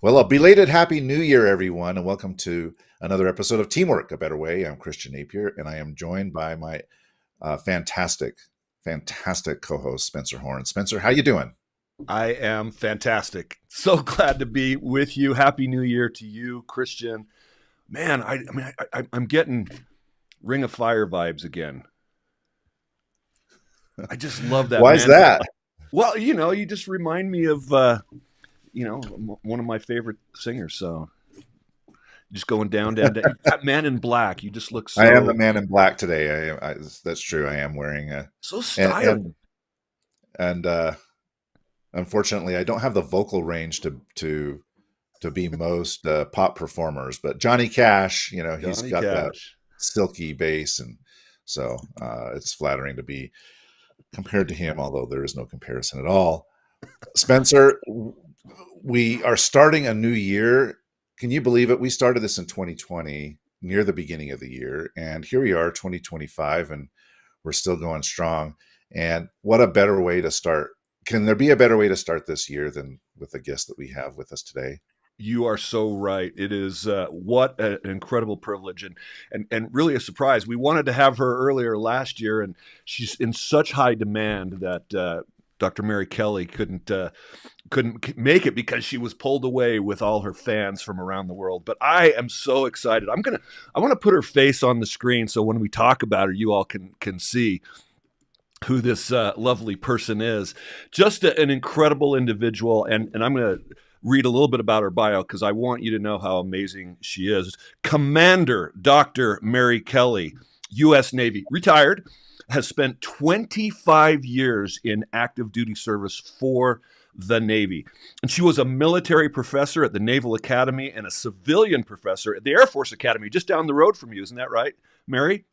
Well, a belated Happy New Year, everyone, and welcome to another episode of Teamwork, A Better Way. I'm Christian Napier, and I am joined by my fantastic co-host, Spencer Horn. Spencer, how you doing? I am fantastic. So glad to be with you. Happy New Year to you, Christian. Man, I'm getting Ring of Fire vibes again. I just love that. Why is that? Well, you just remind me of, one of my favorite singers. So just going down. That Man in Black. You just look so. I am the Man in Black today. That's true. I am wearing so stylish. And unfortunately, I don't have the vocal range to be most pop performers. But Johnny Cash, he's got that silky bass, and so it's flattering to be compared to him, although there is no comparison at all. Spencer, we are starting a new year. Can you believe it? We started this in 2020, near the beginning of the year, and here we are, 2025, and we're still going strong. And what a better way to start. Can there be a better way to start this year than with the guest that we have with us today? You are so right. It is what an incredible privilege and really a surprise. We wanted to have her earlier last year, and she's in such high demand that Dr. Mary Kelly couldn't make it because she was pulled away with all her fans from around the world. But I am so excited. I want to put her face on the screen so when we talk about her, you all can see who this lovely person is. Just an incredible individual, and I'm going to read a little bit about her bio because I want you to know how amazing she is. Commander Dr. Mary Kelly, U.S. Navy, retired, has spent 25 years in active duty service for the Navy. And she was a military professor at the Naval Academy and a civilian professor at the Air Force Academy, just down the road from you. Isn't that right, Mary?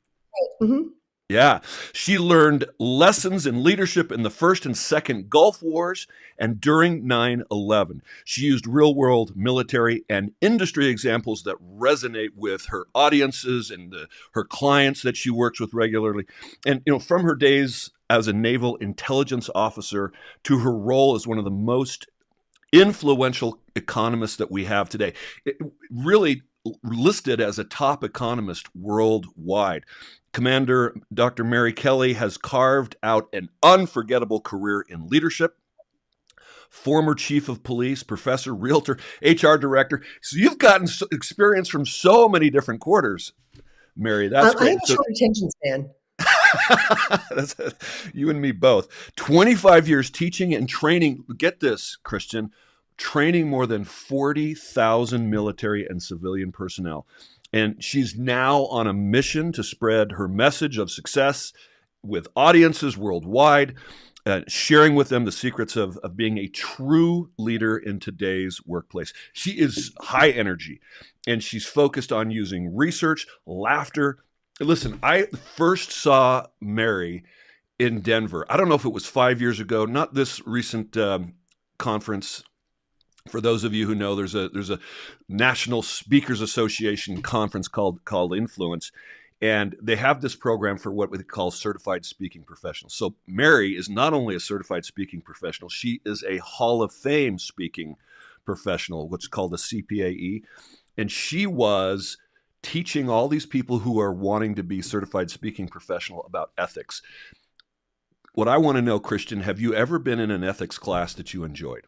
Mm-hmm. Yeah. She learned lessons in leadership in the First and Second Gulf Wars and during 9/11. She used real-world military and industry examples that resonate with her audiences and her clients that she works with regularly. And, from her days as a naval intelligence officer to her role as one of the most influential economists that we have today, it really listed as a top economist worldwide. Commander Dr. Mary Kelly has carved out an unforgettable career in leadership. Former chief of police, professor, realtor, HR director. So you've gotten experience from so many different quarters, Mary. That's great. I have a short attention span. You and me both. 25 years teaching and training. Get this, Christian. Training more than 40,000 military and civilian personnel. And she's now on a mission to spread her message of success with audiences worldwide, sharing with them the secrets of being a true leader in today's workplace. She is high energy, and she's focused on using research, laughter. Listen, I first saw Mary in Denver. I don't know if it was 5 years ago, not this recent conference. For those of you who know, there's a National Speakers Association conference called Influence, and they have this program for what we call certified speaking professionals. So Mary is not only a certified speaking professional, she is a Hall of Fame speaking professional, what's called a CPAE, and she was teaching all these people who are wanting to be certified speaking professional about ethics. What I want to know, Christian, have you ever been in an ethics class that you enjoyed?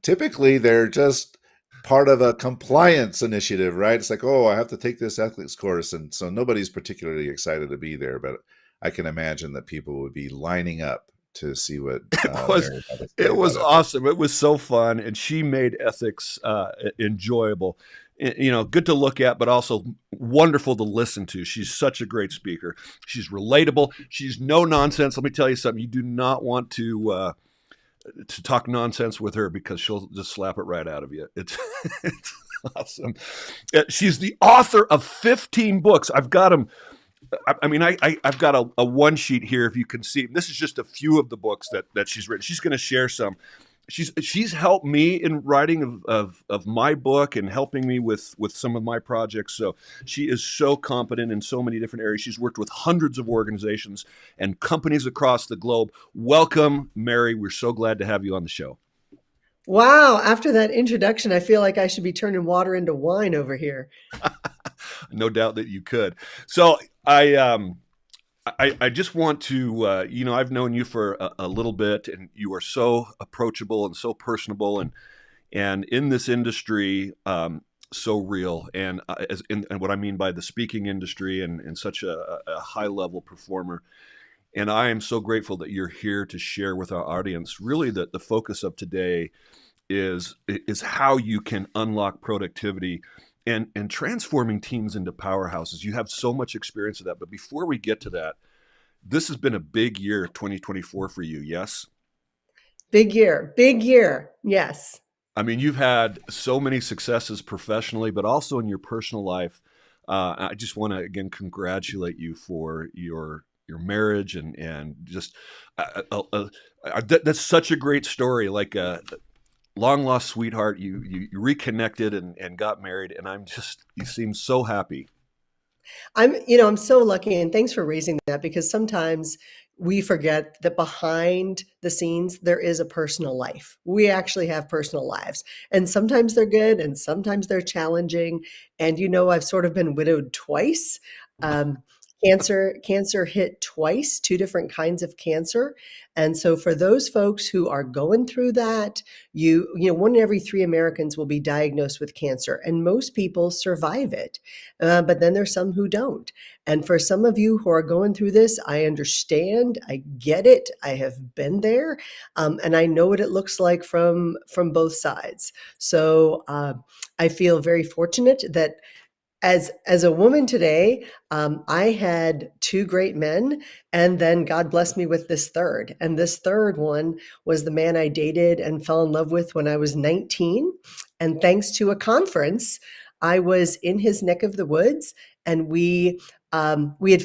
Typically they're just part of a compliance initiative, right? It's like, oh, I have to take this ethics course. And so nobody's particularly excited to be there, but I can imagine that people would be lining up to see what it was awesome. It was so fun. And she made ethics enjoyable. Good to look at, but also wonderful to listen to. She's such a great speaker. She's relatable. She's no nonsense. Let me tell you something. You do not want to talk nonsense with her because she'll just slap it right out of you. It's awesome. She's the author of 15 books. I've got them. I've got a one sheet here, if you can see. This is just a few of the books that she's written. She's going to share some. she's helped me in writing of my book and helping me with some of my projects. So she is so competent in so many different areas. She's worked with hundreds of organizations and companies across the globe. Welcome, Mary. We're so glad to have you on the show. Wow. After that introduction, I feel like I should be turning water into wine over here. No doubt that you could. So I just want to, I've known you for a little bit, and you are so approachable and so personable, and in this industry, so real. And and what I mean by the speaking industry, and such a high level performer. And I am so grateful that you're here to share with our audience. Really, the focus of today is how you can unlock productivity and transforming teams into powerhouses. You have so much experience of that. But before we get to that, this has been a big year, 2024 for you, yes? Big year. Big year. Yes. I mean, you've had so many successes professionally, but also in your personal life. I just want to again congratulate you for your marriage and just that's such a great story. Like a long lost sweetheart, you reconnected and got married, and you seem so happy. I'm so lucky, and thanks for raising that, because sometimes we forget that behind the scenes there is a personal life. We actually have personal lives, and sometimes they're good and sometimes they're challenging. And I've sort of been widowed twice. Um, cancer hit twice, two different kinds of cancer. And so for those folks who are going through that, one in every three Americans will be diagnosed with cancer, and most people survive it. But then there's some who don't. And for some of you who are going through this, I understand, I get it, I have been there, and I know what it looks like from both sides. So I feel very fortunate that as a woman today, I had two great men, and then God blessed me with this third. And this third one was the man I dated and fell in love with when I was 19. And thanks to a conference, I was in his neck of the woods, and we had.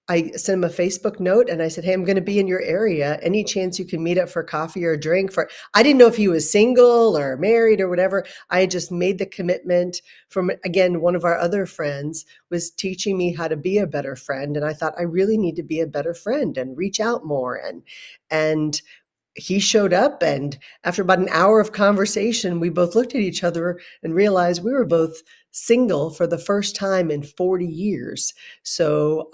I sent him a Facebook note and I said, "Hey, I'm going to be in your area. Any chance you can meet up for coffee or a drink?" I didn't know if he was single or married or whatever. I had just made the commitment from, again, one of our other friends was teaching me how to be a better friend. And I thought, I really need to be a better friend and reach out more. And he showed up, and after about an hour of conversation, we both looked at each other and realized we were both single for the first time in 40 years. So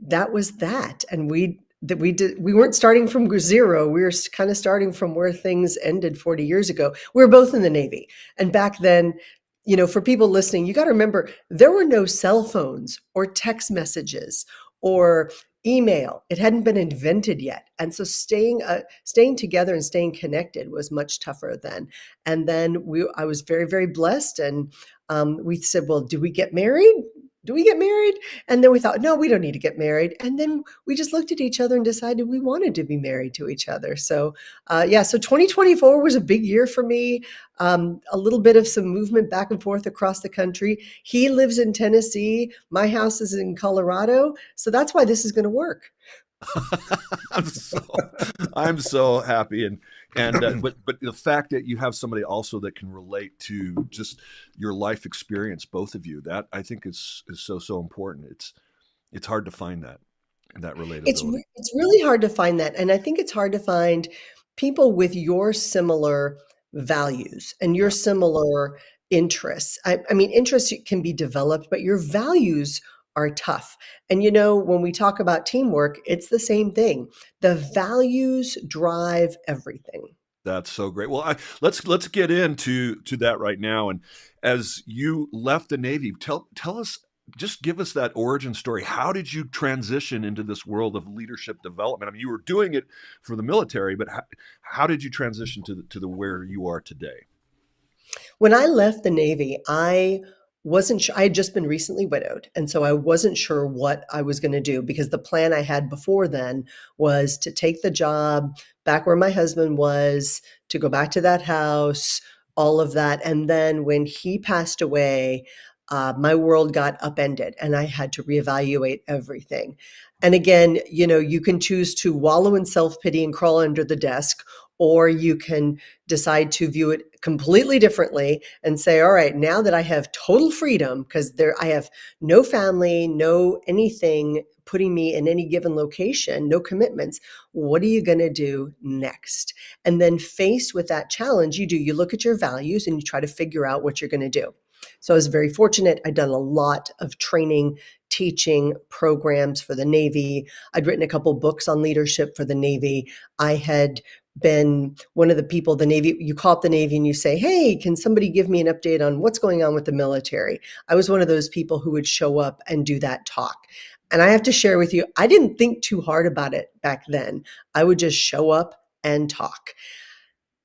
that was that. And we weren't starting from zero. We were kind of starting from where things ended 40 years ago. We were both in the Navy. And back then, for people listening, you got to remember there were no cell phones or text messages or email. It hadn't been invented yet. And so staying together and staying connected was much tougher then. And then I was very, very blessed. And we said, well, do we get married? Do we get married? And then we thought, no, we don't need to get married. And then we just looked at each other and decided we wanted to be married to each other. So, so 2024 was a big year for me. A little bit of some movement back and forth across the country. He lives in Tennessee. My house is in Colorado. So that's why this is going to work. I'm so happy, but the fact that you have somebody also that can relate to just your life experience, both of you, that I think is so important. It's hard to find that relatability. It's really hard to find that, and I think it's hard to find people with your similar values and your similar interests. I mean, interests can be developed, but your values are tough. And when we talk about teamwork, it's the same thing. The values drive everything. That's so great. Well, let's get into that right now. And as you left the Navy, tell us, just give us that origin story. How did you transition into this world of leadership development? I mean, you were doing it for the military, but how did you transition to the where you are today? When I left the Navy, I wasn't sure. I had just been recently widowed. And so I wasn't sure what I was going to do, because the plan I had before then was to take the job back where my husband was, to go back to that house, all of that. And then when he passed away, my world got upended and I had to reevaluate everything. And again, you can choose to wallow in self-pity and crawl under the desk, or you can decide to view it completely differently and say, all right, now that I have total freedom, because I have no family, no anything putting me in any given location, no commitments, what are you going to do next? And then faced with that challenge, you look at your values and you try to figure out what you're going to do. So I was very fortunate. I'd done a lot of training, teaching programs for the Navy. I'd written a couple books on leadership for the Navy. I had been one of the people, the Navy, you call up the Navy and you say, hey, can somebody give me an update on what's going on with the military? I was one of those people who would show up and do that talk. And I have to share with you, I didn't think too hard about it back then. I would just show up and talk.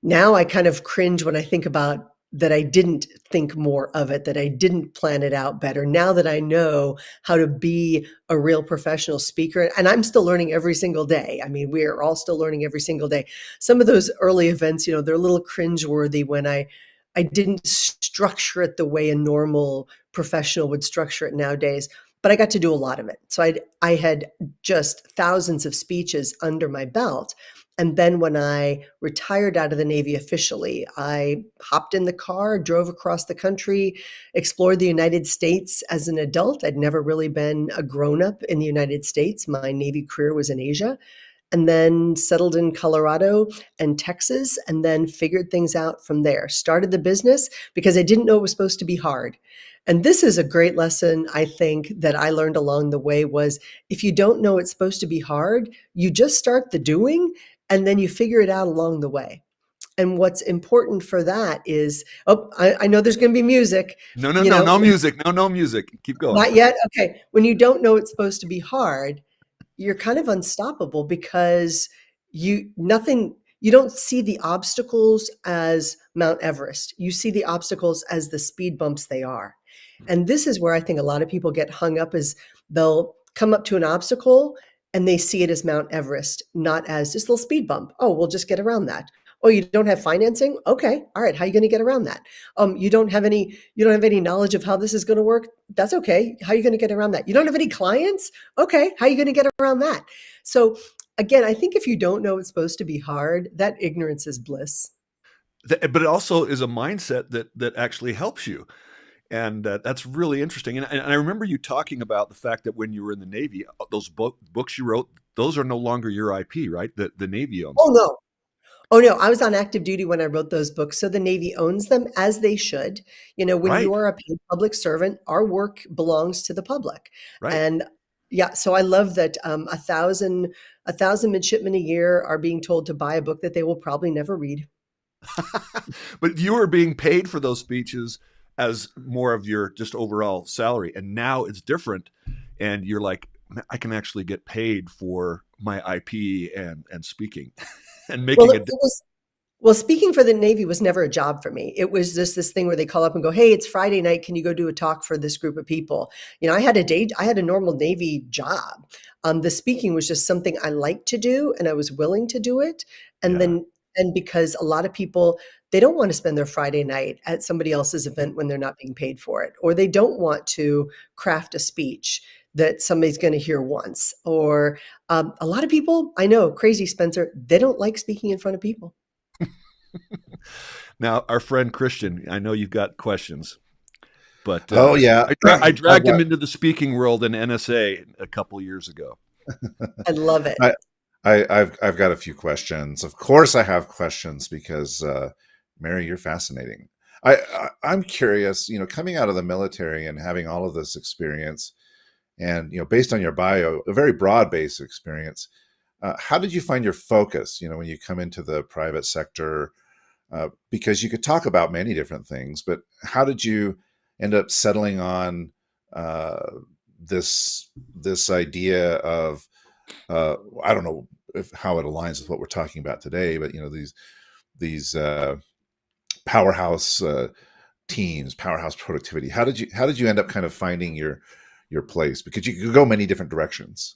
Now I kind of cringe when I think about that I didn't think more of it, that I didn't plan it out better. Now that I know how to be a real professional speaker, and I'm still learning every single day. I mean, we are all still learning every single day. Some of those early events, they're a little cringeworthy when I didn't structure it the way a normal professional would structure it nowadays. But I got to do a lot of it. So I had just thousands of speeches under my belt. And then when I retired out of the Navy officially, I hopped in the car, drove across the country, explored the United States as an adult. I'd never really been a grown-up in the United States. My Navy career was in Asia, and then settled in Colorado and Texas, and then figured things out from there. Started the business because I didn't know it was supposed to be hard. And this is a great lesson, I think, that I learned along the way was if you don't know it's supposed to be hard, you just start the doing and then you figure it out along the way. And what's important for that is, I know there's going to be music. No, no, no, no music. No, no music. Keep going. Not yet. Okay. When you don't know it's supposed to be hard, you're kind of unstoppable because you don't see the obstacles as Mount Everest. You see the obstacles as the speed bumps they are. And this is where I think a lot of people get hung up is they'll come up to an obstacle and they see it as Mount Everest, not as just a little speed bump. Oh, we'll just get around that. Oh, you don't have financing? Okay. All right. How are you going to get around that? You don't have any knowledge of how this is going to work. That's okay. How are you going to get around that? You don't have any clients? Okay. How are you going to get around that? So again, I think if you don't know it's supposed to be hard, that ignorance is bliss. But it also is a mindset that actually helps you. And that's really interesting. And I remember you talking about the fact that when you were in the Navy, those books you wrote, those are no longer your IP, right? The Navy owns them. Oh, no. I was on active duty when I wrote those books. So the Navy owns them as they should. When Right. you are a paid public servant, our work belongs to the public. Right. And yeah, so I love that 1,000 midshipmen a year are being told to buy a book that they will probably never read. But you were being paid for those speeches as more of your just overall salary. And now it's different. And you're like, I can actually get paid for my IP and speaking and making a difference. Well, speaking for the Navy was never a job for me. It was just this thing where they call up and go, hey, it's Friday night. Can you go do a talk for this group of people? I had a normal Navy job. The speaking was just something I liked to do and I was willing to do it. And because a lot of people, they don't want to spend their Friday night at somebody else's event when they're not being paid for it, or they don't want to craft a speech that somebody's going to hear once. Or a lot of people, I know, crazy Spencer, they don't like speaking in front of people. Now, our friend Christian, I know you've got questions, but oh yeah, I dragged him into the speaking world in NSA a couple years ago. I love it. I've got a few questions. Of course, I have questions because Mary, you're fascinating. I'm curious. Coming out of the military and having all of this experience, and based on your bio, a very broad-based experience. How did you find your focus? When you come into the private sector. Because you could talk about many different things, but how did you end up settling on this idea of I don't know how it aligns with what we're talking about today, but these powerhouse teams, powerhouse productivity. How did you end up kind of finding your place? Because you could go many different directions.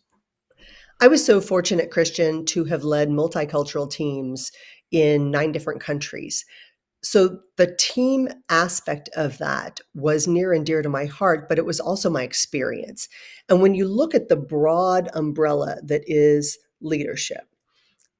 I was so fortunate, Christian, to have led multicultural teams in 9 different countries. So the team aspect of that was near and dear to my heart, but it was also my experience. And when you look at the broad umbrella that is leadership,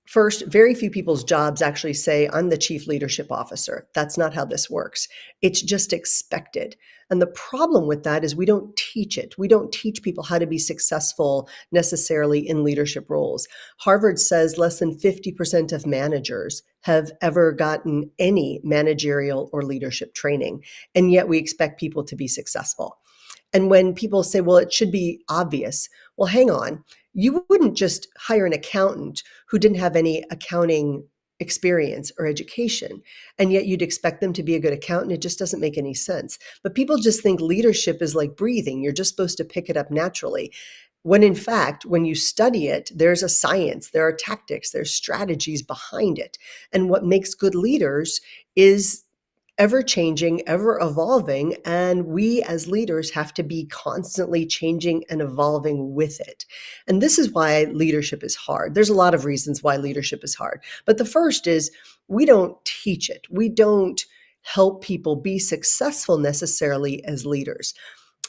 First, very few people's jobs actually say, I'm the chief leadership officer. That's not how this works. It's just expected. And the problem with that is we don't teach it. We don't teach people how to be successful necessarily in leadership roles. Harvard says less than 50% of managers have ever gotten any managerial or leadership training. And yet we expect people to be successful. And when people say, well, it should be obvious, well, hang on. You wouldn't just hire an accountant who didn't have any accounting experience or education, and yet you'd expect them to be a good accountant. It just doesn't make any sense. But people just think leadership is like breathing. You're just supposed to pick it up naturally. When in fact, when you study it, there's a science, there are tactics, there's strategies behind it. And what makes good leaders is ever changing, ever evolving, and we as leaders have to be constantly changing and evolving with it. And this is why leadership is hard. There's a lot of reasons why leadership is hard. But the first is we don't teach it. We don't help people be successful necessarily as leaders.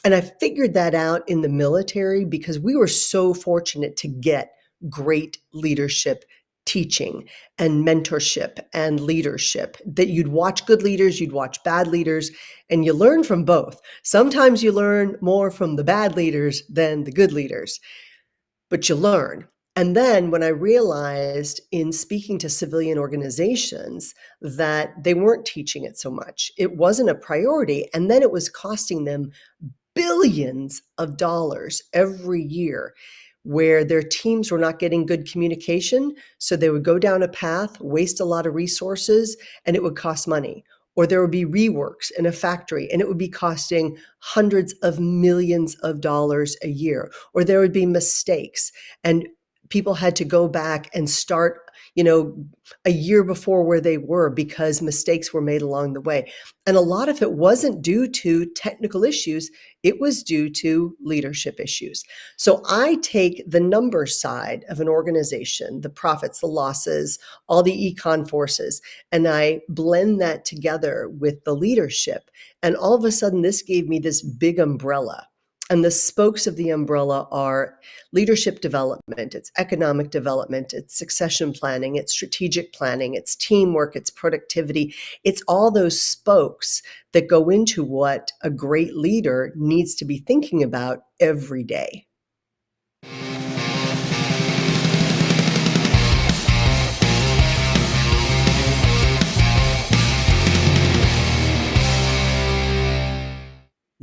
And I figured that out in the military because we were so fortunate to get great leadership teaching and mentorship and leadership that you'd watch good leaders, you'd watch bad leaders, and you learn from both. Sometimes you learn more from the bad leaders than the good leaders, but you learn. And then when I realized in speaking to civilian organizations that they weren't teaching it so much, it wasn't a priority, and then it was costing them billions of dollars every year where their teams were not getting good communication. So they would go down a path, waste a lot of resources, and it would cost money. Or there would be reworks in a factory and it would be costing hundreds of millions of dollars a year. Or there would be mistakes and people had to go back and start, a year before where they were because mistakes were made along the way. And a lot of it wasn't due to technical issues. It was due to leadership issues. So I take the number side of an organization, the profits, the losses, all the econ forces, and I blend that together with the leadership. And all of a sudden, this gave me this big umbrella. And the spokes of the umbrella are leadership development, it's economic development, it's succession planning, it's strategic planning, it's teamwork, it's productivity. It's all those spokes that go into what a great leader needs to be thinking about every day.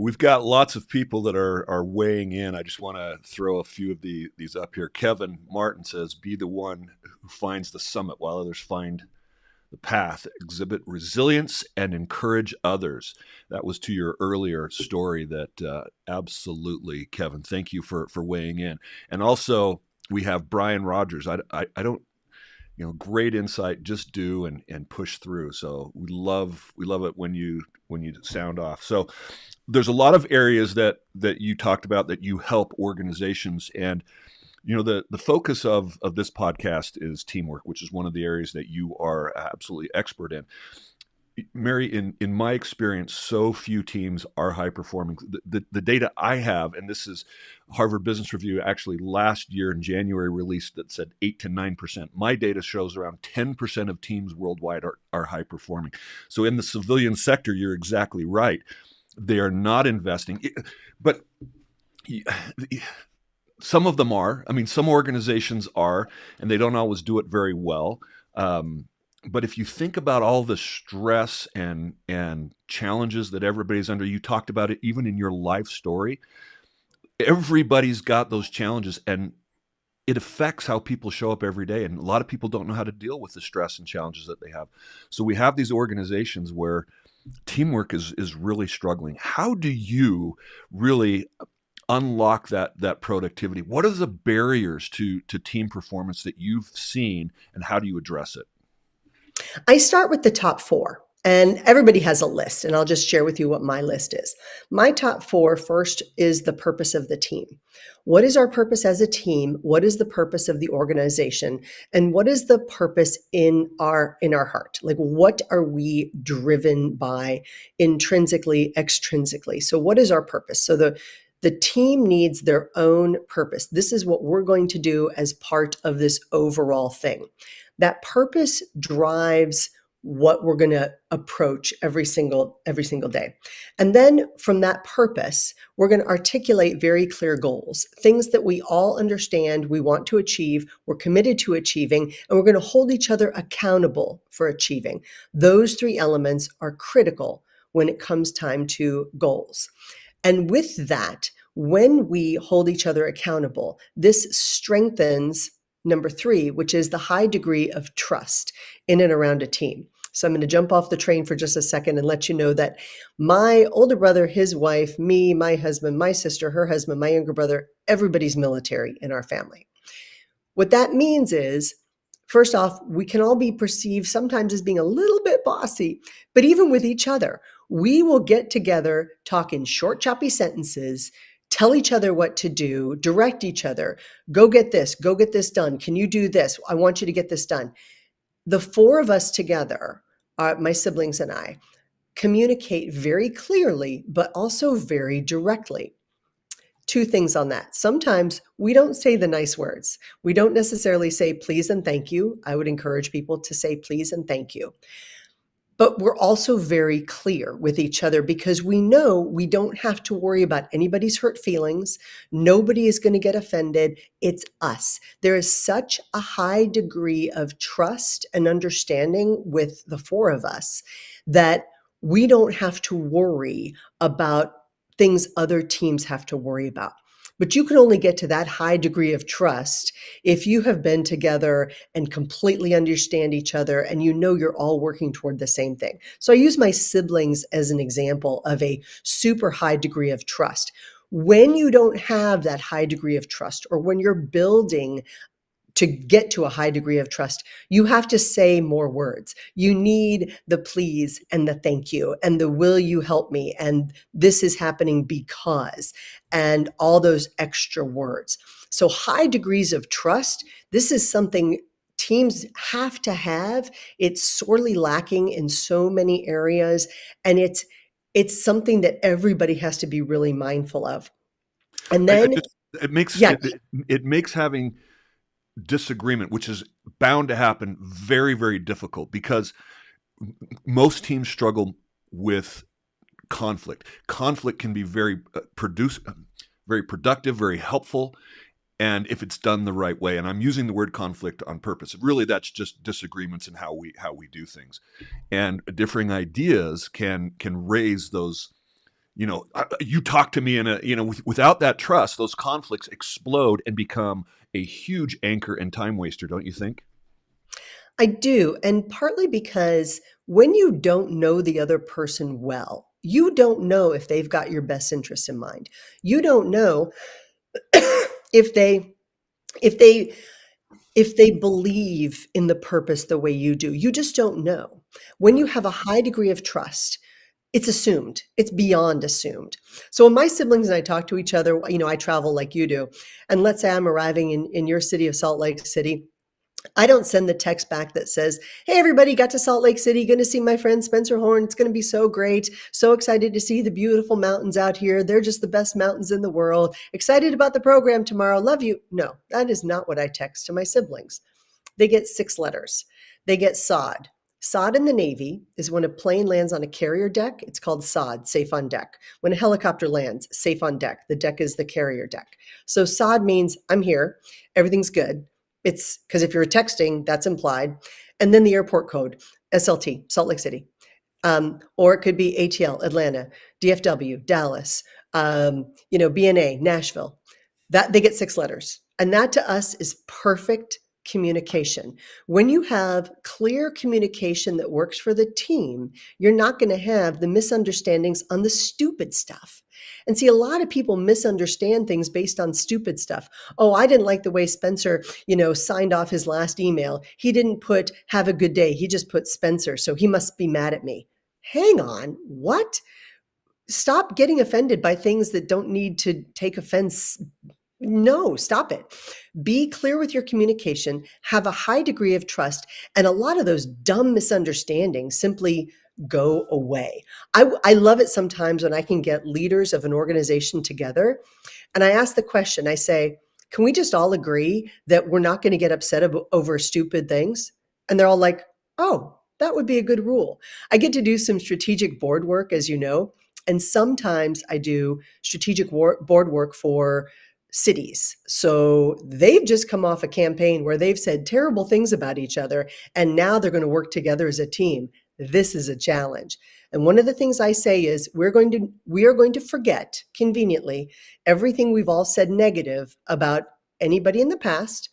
We've got lots of people that are weighing in. I just want to throw a few of these up here. Kevin Martin says, be the one who finds the summit while others find the path. Exhibit resilience and encourage others. That was to your earlier story that absolutely, Kevin, thank you for weighing in. And also we have Brian Rogers. I don't, great insight, just do and push through. So we love it when you sound off. So there's a lot of areas that you talked about that you help organizations, and the focus of this podcast is teamwork, which is one of the areas that you are absolutely expert in. Mary, in my experience, so few teams are high performing. The data I have, and this is Harvard Business Review actually last year in January released that said 8 to 9%. My data shows around 10% of teams worldwide are high performing. So in the civilian sector, you're exactly right. They are not investing, but some of them are. I mean, some organizations are, and they don't always do it very well. But if you think about all the stress and challenges that everybody's under, you talked about it even in your life story, everybody's got those challenges, and it affects how people show up every day. And a lot of people don't know how to deal with the stress and challenges that they have. So we have these organizations where teamwork is really struggling. How do you really unlock that productivity? What are the barriers to team performance that you've seen, and how do you address it? I start with the top 4. And everybody has a list, and I'll just share with you what my list is. My top 4 first is the purpose of the team. What is our purpose as a team? What is the purpose of the organization? And what is the purpose in our heart? Like, what are we driven by intrinsically, extrinsically? So what is our purpose? So The team needs their own purpose. This is what we're going to do as part of this overall thing. That purpose drives what we're going to approach every single day. And then from that purpose, we're going to articulate very clear goals, things that we all understand we want to achieve, we're committed to achieving, and we're going to hold each other accountable for achieving. Those three elements are critical when it comes time to goals. And with that, when we hold each other accountable, this strengthens number three, which is the high degree of trust in and around a team. So I'm going to jump off the train for just a second and let you know that my older brother, his wife, me, my husband, my sister, her husband, my younger brother, everybody's military in our family. What that means is, first off, we can all be perceived sometimes as being a little bit bossy, but even with each other, we will get together, talk in short, choppy sentences, tell each other what to do, direct each other, go get this done. Can you do this? I want you to get this done. The four of us together, my siblings and I, communicate very clearly, but also very directly. Two things on that. Sometimes we don't say the nice words. We don't necessarily say please and thank you. I would encourage people to say please and thank you. But we're also very clear with each other because we know we don't have to worry about anybody's hurt feelings. Nobody is going to get offended. It's us. There is such a high degree of trust and understanding with the four of us that we don't have to worry about things other teams have to worry about. But you can only get to that high degree of trust if you have been together and completely understand each other and you know you're all working toward the same thing. So I use my siblings as an example of a super high degree of trust. When you don't have that high degree of trust, or when you're building to get to a high degree of trust, you have to say more words. You need the please and the thank you and the will you help me and this is happening because, and all those extra words. So high degrees of trust, this is something teams have to have. It's sorely lacking in so many areas, and it's something that everybody has to be really mindful of. And then it makes having disagreement, which is bound to happen, very, very difficult because most teams struggle with conflict. Conflict can be very productive, very helpful, and if it's done the right way. And I'm using the word conflict on purpose. Really, that's just disagreements in how we do things, and differing ideas can raise those. You talk to me without that trust, those conflicts explode and become a huge anchor and time waster, don't you think? I do. And partly because when you don't know the other person well, you don't know if they've got your best interests in mind. You don't know if they believe in the purpose the way you do. You just don't know. When you have a high degree of trust, it's assumed. It's beyond assumed. So when my siblings and I talk to each other, I travel like you do. And let's say I'm arriving in your city of Salt Lake City. I don't send the text back that says, hey, everybody, got to Salt Lake City, going to see my friend Spencer Horn. It's going to be so great. So excited to see the beautiful mountains out here. They're just the best mountains in the world. Excited about the program tomorrow. Love you. No, that is not what I text to my siblings. They get 6 letters. They get SOD. SOD in the Navy is when a plane lands on a carrier deck. It's called SOD, safe on deck. When a helicopter lands, safe on deck. The deck is the carrier deck. So SOD means I'm here. Everything's good. It's because if you're texting, that's implied. And then the airport code, SLT, Salt Lake City. Or it could be ATL, Atlanta, DFW, Dallas, BNA, Nashville. That they get 6 letters. And that to us is perfect communication. When you have clear communication that works for the team, you're not going to have the misunderstandings on the stupid stuff. And see, a lot of people misunderstand things based on stupid stuff. Oh, I didn't like the way Spencer, signed off his last email. He didn't put have a good day. He just put Spencer. So he must be mad at me. Hang on. What? Stop getting offended by things that don't need to take offense No, stop it. Be clear with your communication, have a high degree of trust, and a lot of those dumb misunderstandings simply go away. I love it sometimes when I can get leaders of an organization together and I ask the question, I say, can we just all agree that we're not going to get upset over stupid things? And they're all like, oh, that would be a good rule. I get to do some strategic board work, as you know, and sometimes I do strategic board work for cities. So they've just come off a campaign where they've said terrible things about each other, and now they're going to work together as a team. This is a challenge. And one of the things I say is we are going to forget conveniently everything we've all said negative about anybody in the past,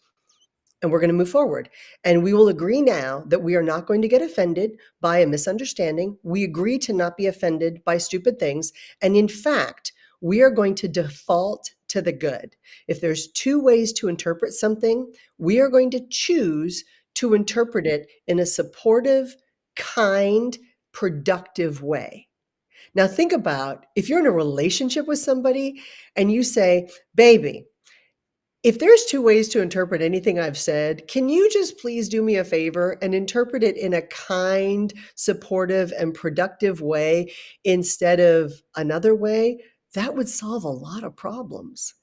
and we're going to move forward. And we will agree now that we are not going to get offended by a misunderstanding. We agree to not be offended by stupid things. And in fact, we are going to default to the good. If there's two ways to interpret something, we are going to choose to interpret it in a supportive, kind, productive way. Now, think about if you're in a relationship with somebody and you say, baby, if there's two ways to interpret anything I've said, can you just please do me a favor and interpret it in a kind, supportive, and productive way instead of another way? That would solve a lot of problems.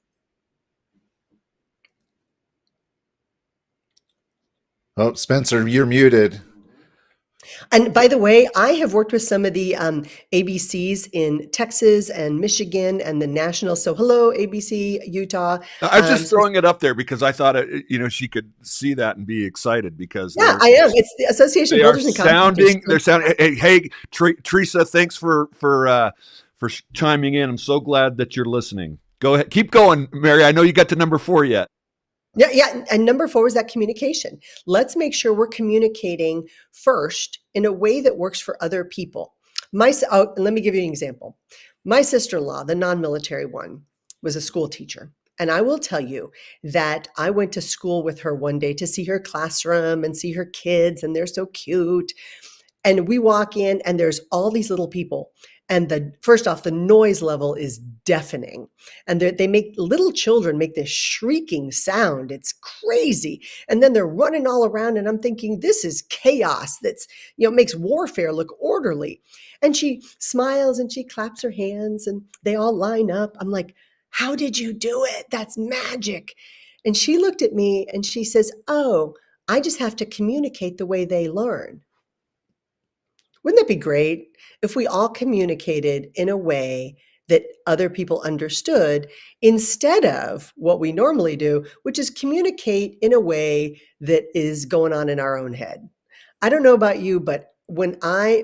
Oh, Spencer, you're muted. And by the way, I have worked with some of the ABCs in Texas and Michigan and the national. So hello, ABC, Utah. I was just throwing it up there because I thought, she could see that and be excited because yeah, I am. It's the Association of Builders and Contractors. They're sounding. Hey, Teresa, thanks for chiming in. I'm so glad that you're listening. Go ahead, keep going, Mary. I know you got to number 4 yet. Yeah. And number 4 is that communication. Let's make sure we're communicating first in a way that works for other people. Let me give you an example. My sister-in-law, the non-military one, was a school teacher. And I will tell you that I went to school with her one day to see her classroom and see her kids, and they're so cute. And we walk in and there's all these little people. And first off, the noise level is deafening. And they make little children make this shrieking sound. It's crazy. And then they're running all around. And I'm thinking, this is chaos that's, makes warfare look orderly. And she smiles and she claps her hands and they all line up. I'm like, how did you do it? That's magic. And she looked at me and she says, oh, I just have to communicate the way they learn. Wouldn't that be great if we all communicated in a way that other people understood instead of what we normally do, which is communicate in a way that is going on in our own head? I don't know about you, but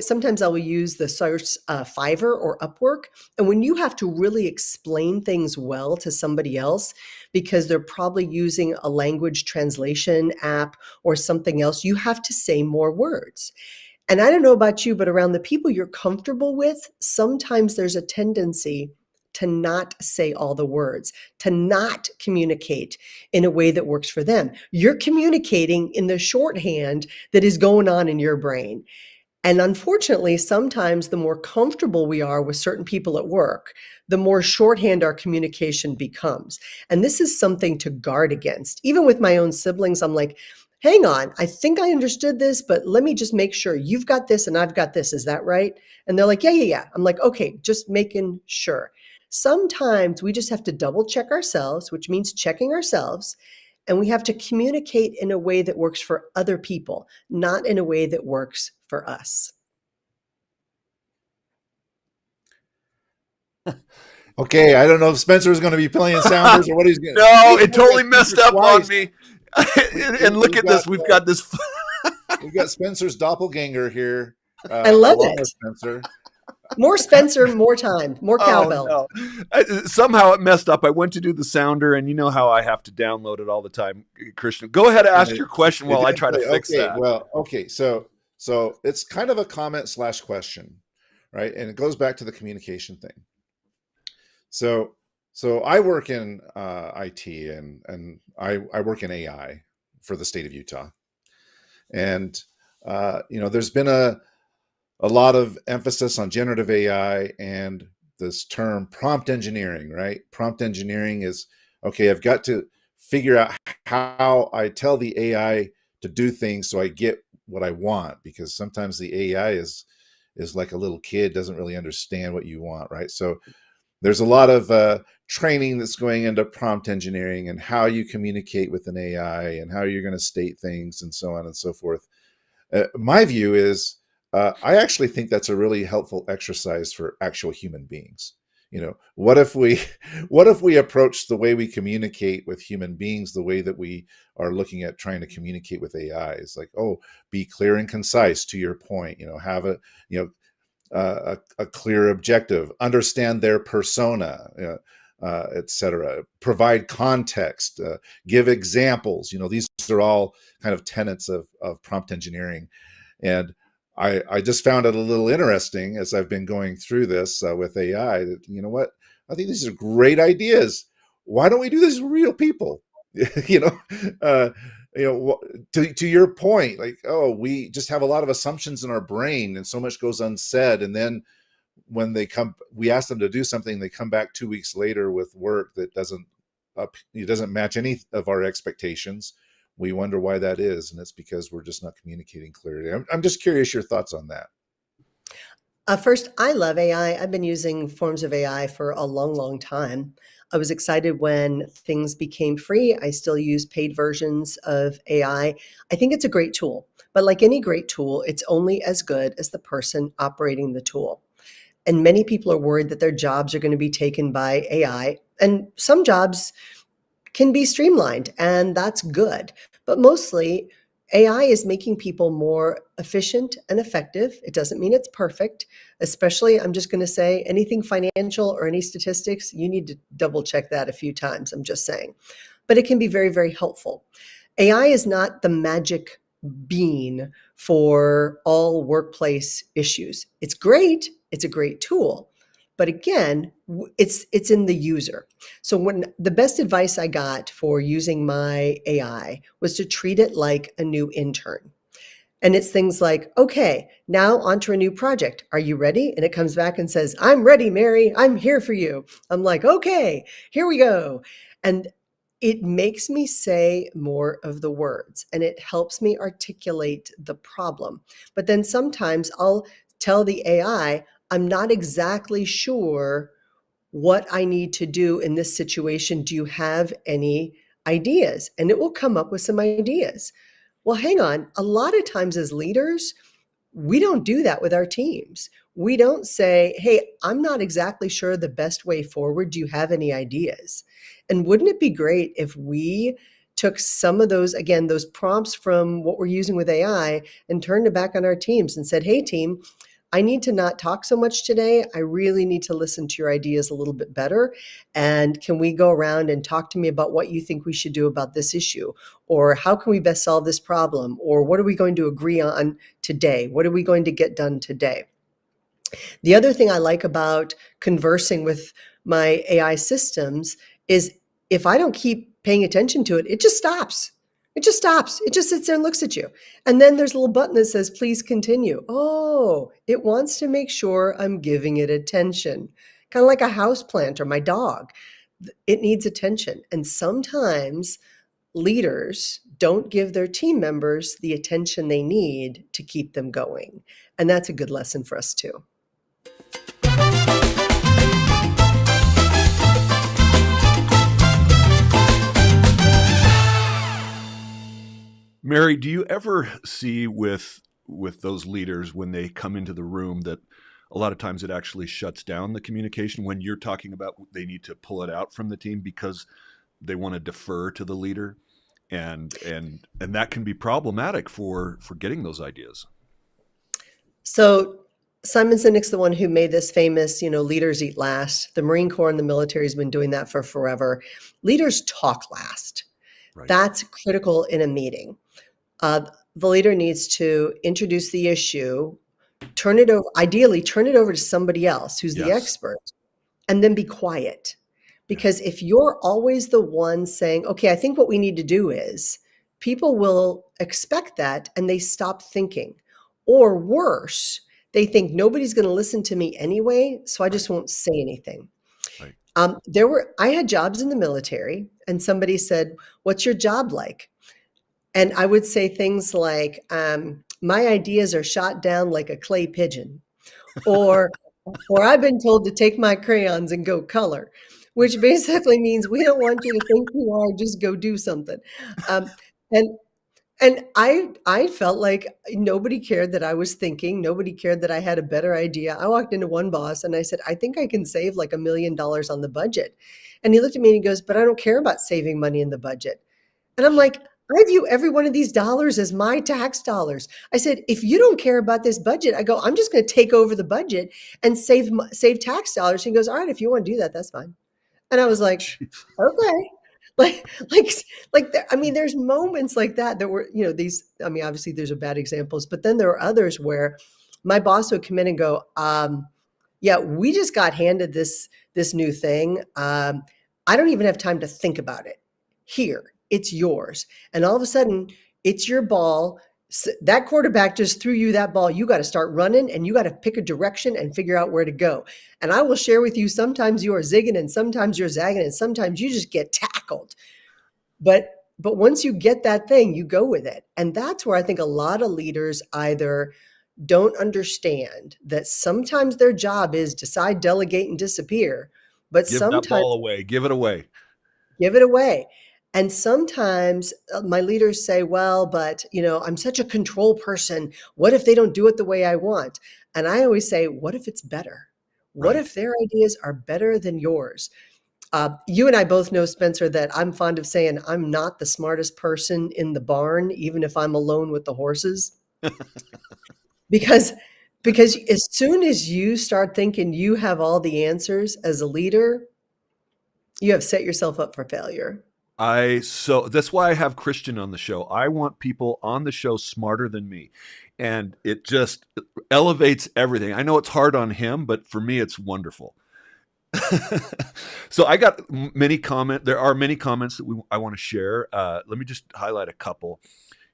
sometimes I will use the source Fiverr or Upwork. And when you have to really explain things well to somebody else, because they're probably using a language translation app or something else, you have to say more words. And I don't know about you, but around the people you're comfortable with, sometimes there's a tendency to not say all the words, to not communicate in a way that works for them. You're communicating in the shorthand that is going on in your brain. And unfortunately, sometimes the more comfortable we are with certain people at work, the more shorthand our communication becomes. And this is something to guard against. Even with my own siblings, I'm like, hang on, I think I understood this, but let me just make sure you've got this and I've got this. Is that right? And they're like, yeah. I'm like, okay, just making sure. Sometimes we just have to double check ourselves, which means checking ourselves. And we have to communicate in a way that works for other people, not in a way that works for us. Okay, I don't know if Spencer's going to be playing sounders or what he's going to. No, it totally messed up on me. And look at this. We've got this. We've got Spencer's doppelganger here. I love it. Spencer. More Spencer, more time, more cowbell. Oh, no. Somehow it messed up. I went to do the sounder, and you know how I have to download it all the time, Christian. Go ahead and ask your question while I try to fix that. Well, okay. So it's kind of a comment / question, right? And it goes back to the communication thing. So I work in IT and I work in AI for the state of Utah. And, there's been a lot of emphasis on generative AI and this term prompt engineering, right? Prompt engineering is okay, I've got to figure out how I tell the AI to do things so I get what I want, because sometimes the AI is like a little kid, doesn't really understand what you want, right? So there's a lot of training that's going into prompt engineering and how you communicate with an AI and how you're going to state things and so on and so forth. My view is, I actually think that's a really helpful exercise for actual human beings. What if we, what if we approach the way we communicate with human beings the way that we are looking at trying to communicate with AIs? Like, oh, be clear and concise to your point. Have a clear objective, understand their persona, etc. Provide context, give examples. These are all kind of tenets of prompt engineering. And I just found it a little interesting as I've been going through this with AI that, what, I think these are great ideas. Why don't we do this with real people? you know, uh, to your point, like, oh, we just have a lot of assumptions in our brain and so much goes unsaid. And then when we ask them to do something, they come back 2 weeks later with work that doesn't match any of our expectations. We wonder why that is, and it's because we're just not communicating clearly. I'm just curious your thoughts on that. First, I love AI. I've been using forms of AI for a long, long time. I was excited when things became free. I still use paid versions of AI. I think it's a great tool, but like any great tool, it's only as good as the person operating the tool. And many people are worried that their jobs are going to be taken by AI. And some jobs can be streamlined, and that's good. But mostly, AI is making people more efficient and effective. It doesn't mean it's perfect, especially, I'm just going to say, anything financial or any statistics, you need to double check that a few times. I'm just saying. But it can be very, very helpful. AI is not the magic bean for all workplace issues. It's great. It's a great tool. But again, it's in the user. So when the best advice I got for using my AI was to treat it like a new intern. And it's things like, okay, now onto a new project. Are you ready? And it comes back and says, I'm ready, Mary. I'm here for you. I'm like, okay, here we go. And it makes me say more of the words and it helps me articulate the problem. But then sometimes I'll tell the AI, I'm not exactly sure what I need to do in this situation. Do you have any ideas? And it will come up with some ideas. Well, hang on. A lot of times as leaders, we don't do that with our teams. We don't say, hey, I'm not exactly sure the best way forward. Do you have any ideas? And wouldn't it be great if we took some of those, again, those prompts from what we're using with AI and turned it back on our teams and said, hey, team, I need to not talk so much today. I really need to listen to your ideas a little bit better. And can we go around and talk to me about what you think we should do about this issue? Or how can we best solve this problem? Or what are we going to agree on today? What are we going to get done today? The other thing I like about conversing with my AI systems is if I don't keep paying attention to it, it just stops. It just stops. It just sits there and looks at you. And then there's a little button that says, please continue. Oh, it wants to make sure I'm giving it attention. Kind of like a house plant or my dog. It needs attention. And sometimes leaders don't give their team members the attention they need to keep them going. And that's a good lesson for us too. Mary, do you ever see with those leaders when they come into the room that a lot of times it actually shuts down the communication when you're talking about they need to pull it out from the team because they want to defer to the leader, and that can be problematic for getting those ideas? So Simon Sinek's the one who made this famous, leaders eat last. The Marine Corps and the military has been doing that for forever. Leaders talk last. Right. That's critical in a meeting. The leader needs to introduce the issue, ideally turn it over to somebody else who's the expert, and then be quiet. Because if you're always the one saying, okay, I think what we need to do is, people will expect that and they stop thinking. Or worse, they think nobody's going to listen to me anyway, so I just won't say anything. Right. I had jobs in the military, and somebody said, "What's your job like?" And I would say things like, "My ideas are shot down like a clay pigeon," or "I've been told to take my crayons and go color," which basically means we don't want you to think you are, just go do something. Um, and I felt like nobody cared that I was thinking, nobody cared that I had a better idea. I walked into one boss and I said, "I think I can save like $1 million on the budget." And he looked at me and he goes, "But I don't care about saving money in the budget." And I'm like, "I view every one of these dollars as my tax dollars." I said, "If you don't care about this budget," I go, "I'm just going to take over the budget and save tax dollars." He goes, "All right, if you want to do that, that's fine." And I was like, "Okay." Like like I mean, there's moments like that that were, these, I mean, obviously there's a bad examples, but then there are others where my boss would come in and go, "Yeah, we just got handed this new thing. I don't even have time to think about it. Here, it's yours." And all of a sudden, it's your ball. That quarterback just threw you that ball. You got to start running and you got to pick a direction and figure out where to go. And I will share with you, sometimes you are zigging and sometimes you're zagging and sometimes you just get tackled. But once you get that thing, you go with it. And that's where I think a lot of leaders either don't understand that sometimes their job is decide, delegate, and disappear, but Give that sometimes ball away. Give it away. give it away. And sometimes my leaders say, "Well, but I'm such a control person. What if they don't do it the way I want?" And I always say, "What if it's better? What Right. if their ideas are better than yours?" You and I both know, Spencer, that I'm fond of saying I'm not the smartest person in the barn, even if I'm alone with the horses, because as soon as you start thinking you have all the answers as a leader, you have set yourself up for failure. So that's why I have Christian on the show. I want people on the show smarter than me. And it just elevates everything. I know it's hard on him, but for me, it's wonderful. So I got many comment. There are many comments that I want to share. Let me just highlight a couple.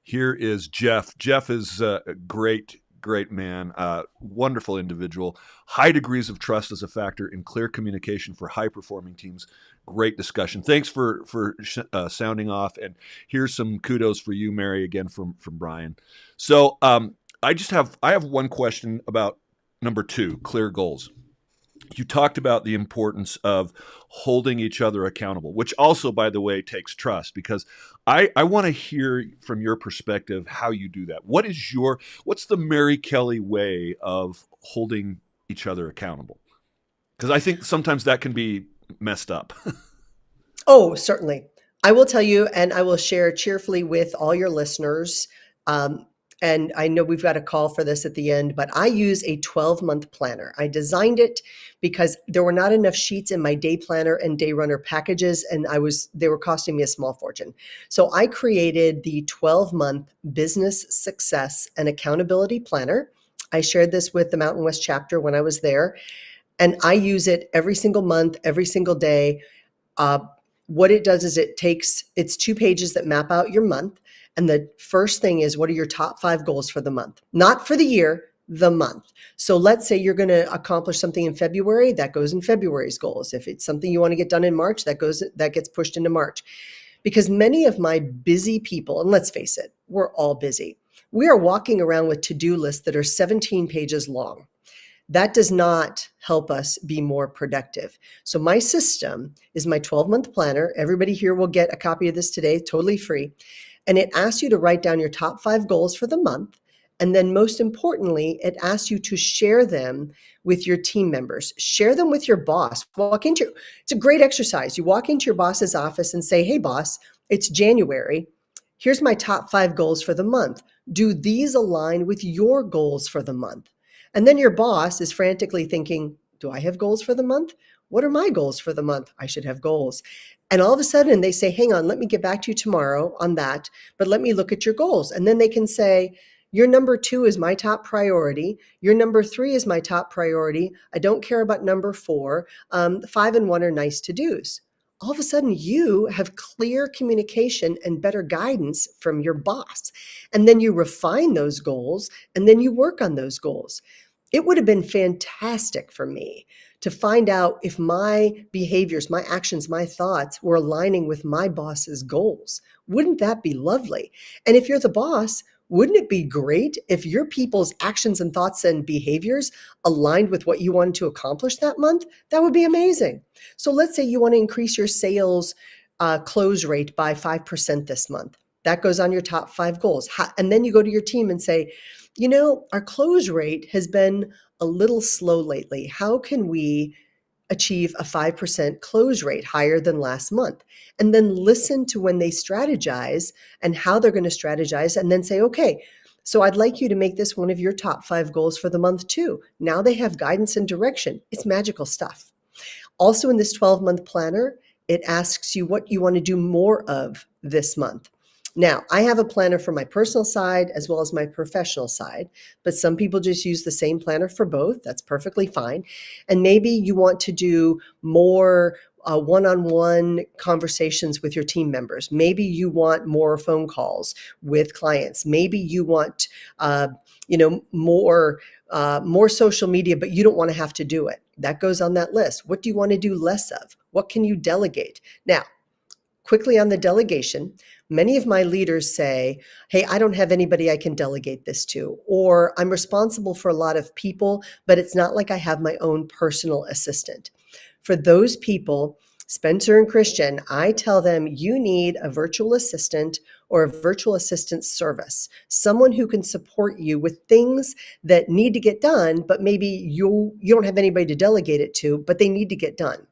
Here is Jeff. Jeff is a great man, wonderful individual. High degrees of trust as a factor in clear communication for high performing teams. Great discussion. Thanks for sounding off. And here's some kudos for you, Mary, again from Brian. So I have one question about number 2, clear goals. You talked about the importance of holding each other accountable, which also, by the way, takes trust, because I want to hear from your perspective how you do that. What's the Mary Kelly way of holding each other accountable? Because I think sometimes that can be messed up. Oh, certainly. I will tell you, and I will share cheerfully with all your listeners. And I know we've got a call for this at the end, but I use a 12-month planner. I designed it because there were not enough sheets in my day planner and day runner packages, and they were costing me a small fortune. So I created the 12-month business success and accountability planner. I shared this with the Mountain West chapter when I was there, and I use it every single month, every single day. What it does is it's 2 pages that map out your month. And the first thing is, what are your top 5 goals for the month? Not for the year, the month. So let's say you're going to accomplish something in February, that goes in February's goals. If it's something you want to get done in March, that gets pushed into March. Because many of my busy people, and let's face it, we're all busy. We are walking around with to-do lists that are 17 pages long. That does not help us be more productive. So my system is my 12-month planner. Everybody here will get a copy of this today, totally free. And it asks you to write down your top 5 goals for the month. And then most importantly, it asks you to share them with your team members. Share them with your boss. It's a great exercise. You walk into your boss's office and say, "Hey boss, it's January. Here's my top 5 goals for the month. Do these align with your goals for the month?" And then your boss is frantically thinking, "Do I have goals for the month? What are my goals for the month? I should have goals." And all of a sudden they say, "Hang on, let me get back to you tomorrow on that, but let me look at your goals." And then they can say, "Your number 2 is my top priority. Your number 3 is my top priority. I don't care about number 4. 5 and 1 are nice to-dos." All of a sudden you have clear communication and better guidance from your boss. And then you refine those goals and then you work on those goals. It would have been fantastic for me to find out if my behaviors, my actions, my thoughts were aligning with my boss's goals. Wouldn't that be lovely? And if you're the boss, wouldn't it be great if your people's actions and thoughts and behaviors aligned with what you wanted to accomplish that month? That would be amazing. So let's say you want to increase your sales close rate by 5% this month. That goes on your top 5 goals. And then you go to your team and say, our close rate has been a little slow lately. How can we achieve a 5% close rate higher than last month? And then listen to when they strategize and how they're going to strategize, and then say, okay, so I'd like you to make this one of your top 5 goals for the month too. Now they have guidance and direction. It's magical stuff. Also in this 12-month planner, it asks you what you want to do more of this month. Now, I have a planner for my personal side as well as my professional side, but some people just use the same planner for both. That's perfectly fine. And maybe you want to do more one-on-one conversations with your team members. Maybe you want more phone calls with clients. Maybe you want, more social media, but you don't want to have to do it. That goes on that list. What do you want to do less of? What can you delegate? Now, quickly on the delegation, many of my leaders say, hey, I don't have anybody I can delegate this to, or I'm responsible for a lot of people, but it's not like I have my own personal assistant. For those people, Spencer and Christian, I tell them you need a virtual assistant or a virtual assistant service, someone who can support you with things that need to get done, but maybe you don't have anybody to delegate it to, but they need to get done.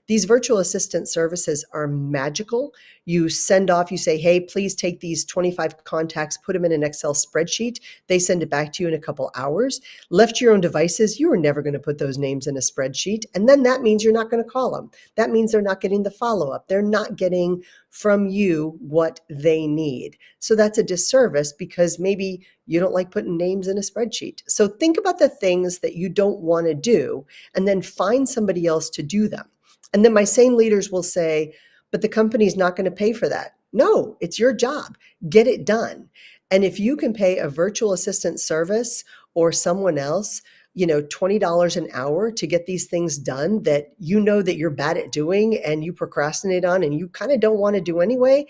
These virtual assistant services are magical. You send off, you say, hey, please take these 25 contacts, put them in an Excel spreadsheet. They send it back to you in a couple hours. Left to your own devices, you are never going to put those names in a spreadsheet. And then that means you're not going to call them. That means they're not getting the follow-up. They're not getting from you what they need. So that's a disservice because maybe you don't like putting names in a spreadsheet. So think about the things that you don't want to do and then find somebody else to do them. And then my same leaders will say, but the company's not going to pay for that. No, it's your job. Get it done. And if you can pay a virtual assistant service or someone else, $20 an hour to get these things done that you know that you're bad at doing and you procrastinate on and you kind of don't want to do anyway,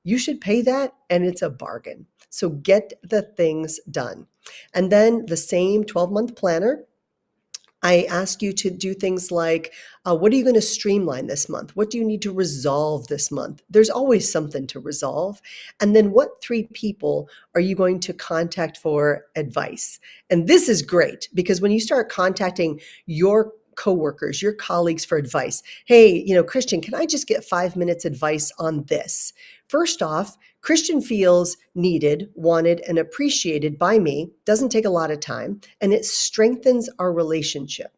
you should pay that, and it's a bargain. So get the things done. And then the same 12-month planner, I ask you to do things like, what are you going to streamline this month? What do you need to resolve this month? There's always something to resolve. And then what 3 people are you going to contact for advice? And this is great because when you start contacting your coworkers, your colleagues for advice, hey, Christian, can I just get 5 minutes advice on this? First off, Christian feels needed, wanted, and appreciated by me. Doesn't take a lot of time, and it strengthens our relationship.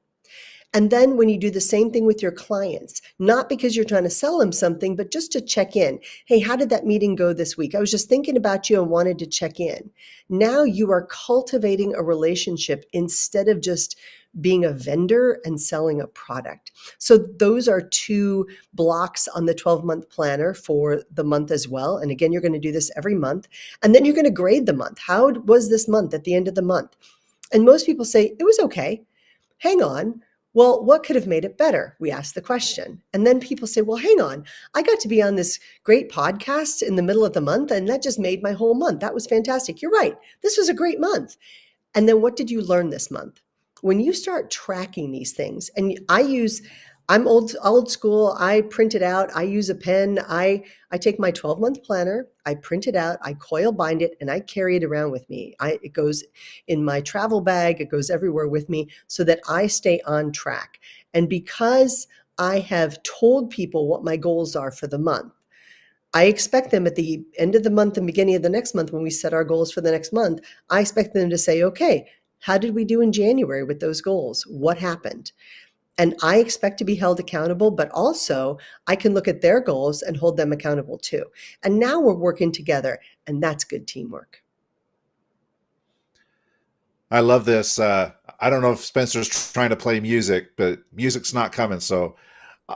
And then when you do the same thing with your clients, not because you're trying to sell them something, but just to check in. Hey, how did that meeting go this week? I was just thinking about you and wanted to check in. Now you are cultivating a relationship instead of just being a vendor and selling a product. So those are 2 blocks on the 12-month planner for the month as well. And again, you're going to do this every month. And then you're going to grade the month. How was this month at the end of the month? And most people say, it was okay. Hang on. Well, what could have made it better? We ask the question. And then people say, well, hang on. I got to be on this great podcast in the middle of the month, and that just made my whole month. That was fantastic. You're right. This was a great month. And then what did you learn this month? When you start tracking these things, and I'm old school. I print it out. I use a pen. I take my 12-month planner. I print it out. I coil bind it, and I carry it around with me. It goes in my travel bag. It goes everywhere with me so that I stay on track. And because I have told people what my goals are for the month, I expect them at the end of the month and beginning of the next month, when we set our goals for the next month, I expect them to say, okay, how did we do in January with those goals? What happened? And I expect to be held accountable, but also I can look at their goals and hold them accountable too. And now we're working together, and that's good teamwork. I love this. I don't know if Spencer's trying to play music, but music's not coming. So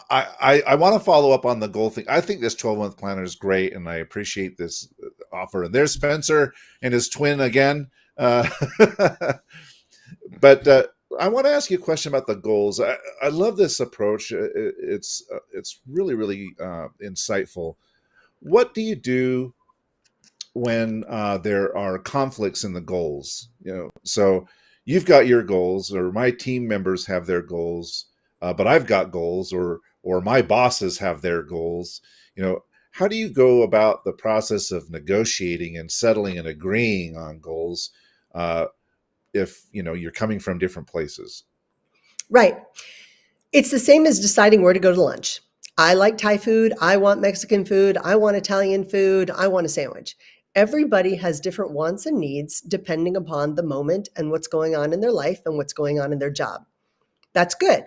I want to follow up on the goal thing. I think this 12-month planner is great, and I appreciate this offer. And there's Spencer and his twin again. But I want to ask you a question about the goals. I love this approach. It's really, really insightful. What do you do when there are conflicts in the goals? So you've got your goals, or my team members have their goals, but I've got goals, or my bosses have their goals. How do you go about the process of negotiating and settling and agreeing on goals if you're coming from different places? Right. It's the same as deciding where to go to lunch. I like Thai food. I want Mexican food. I want Italian food. I want a sandwich. Everybody has different wants and needs depending upon the moment and what's going on in their life and what's going on in their job. That's good.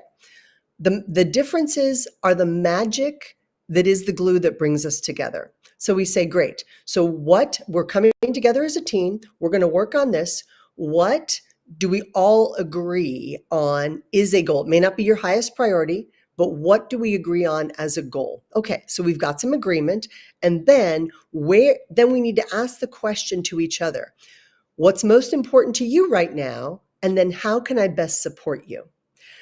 The differences are the magic that is the glue that brings us together. So we say, great. So we're coming together as a team. We're going to work on this. What do we all agree on is a goal? It may not be your highest priority, but what do we agree on as a goal? Okay, so we've got some agreement. And then we need to ask the question to each other. What's most important to you right now? And then how can I best support you?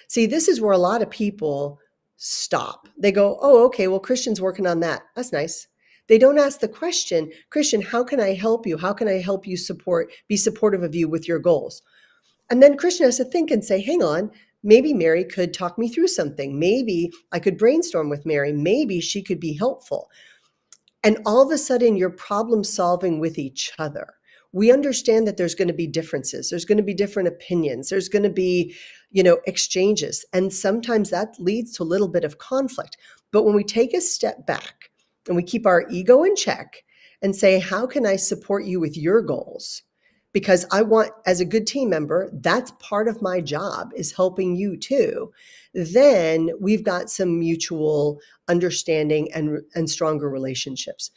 See, this is where a lot of people stop. They go, oh, okay, well, Christian's working on that. That's nice. They don't ask the question, Christian, how can I help you? How can I help you be supportive of you with your goals? And then Christian has to think and say, hang on, maybe Mary could talk me through something. Maybe I could brainstorm with Mary. Maybe she could be helpful. And all of a sudden, you're problem solving with each other. We understand that there's going to be differences. There's going to be different opinions. There's going to be, exchanges. And sometimes that leads to a little bit of conflict. But when we take a step back and we keep our ego in check and say, how can I support you with your goals? Because I want, as a good team member, that's part of my job, is helping you too. Then we've got some mutual understanding and stronger relationships.